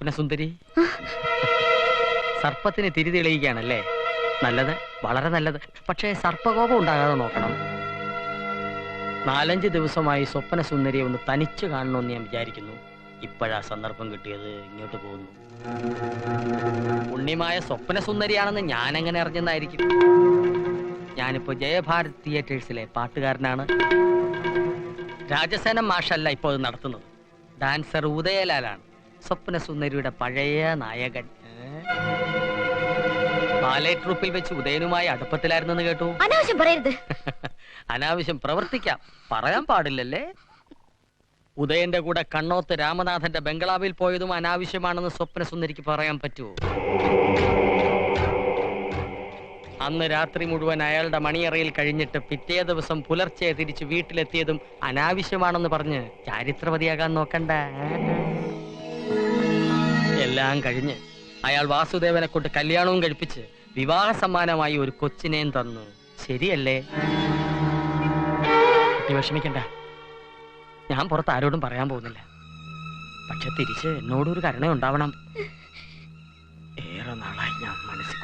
സ്വപ്നസുന്ദരി. സർപ്പത്തിന് തിരി തെളിയിക്കുകയാണല്ലേ? നല്ലത്, വളരെ നല്ലത്. പക്ഷേ സർപ്പകോപം ഉണ്ടാകാതെ നോക്കണം. 4-5 ദിവസമായി സ്വപ്നസുന്ദരിയെ ഒന്ന് തനിച്ച് കാണണമെന്ന് ഞാൻ വിചാരിക്കുന്നു. ഇപ്പോഴാ സന്ദർഭം കിട്ടിയത്. ഇങ്ങോട്ട് പോകുന്നു. പുണ്യമായ സ്വപ്നസുന്ദരിയാണെന്ന് ഞാൻ എങ്ങനെ അറിഞ്ഞെന്നായിരിക്കും? ഞാനിപ്പോ ജയഭാരത് തിയേറ്റേഴ്സിലെ പാട്ടുകാരനാണ്. രാജസേന മാഷല്ല ഇപ്പോൾ ഇത് നടത്തുന്നത്. ഡാൻസർ ഉദയലാലാണ് സ്വപ്നസുന്ദരിയുടെ പഴയ നായകൻ. ബാലെ ട്രൂപ്പിൽ വെച്ച് ഉദയനുമായി അടുപ്പത്തിലായിരുന്നെന്ന് കേട്ടു. അനാവശ്യം പറയരുത്. അനാവശ്യം പ്രവർത്തിക്കാം, പറയാൻ പാടില്ലല്ലേ? ഉദയന്റെ കൂടെ കണ്ണോത്ത് രാമനാഥന്റെ ബംഗ്ലാവിൽ പോയതും അനാവശ്യമാണെന്ന് സ്വപ്നസുന്ദരിക്ക് പറയാൻ പറ്റുമോ? അന്ന് രാത്രി മുഴുവൻ അയാളുടെ മണിയറയിൽ കഴിഞ്ഞിട്ട് പിറ്റേ ദിവസം പുലർച്ചെ തിരിച്ച് വീട്ടിലെത്തിയതും അനാവശ്യമാണെന്ന് പറഞ്ഞ് ചാരിത്രവതിയാകാൻ നോക്കണ്ട. എല്ലാം കഴിഞ്ഞ് അയാൾ വാസുദേവനെ കൊണ്ട് കല്യാണവും കഴിപ്പിച്ച് വിവാഹ സമ്മാനമായി ഒരു കൊച്ചിനെയും തന്നു. ശരിയല്ലേ? വിഷമിക്കണ്ട, ഞാൻ പുറത്ത് ആരോടും പറയാൻ പോകുന്നില്ല. പക്ഷെ തിരിച്ച് എന്നോടൊരു കരുണ ഉണ്ടാവണം. ഏറെ നാളായി ഞാൻ മനസ്സിൽ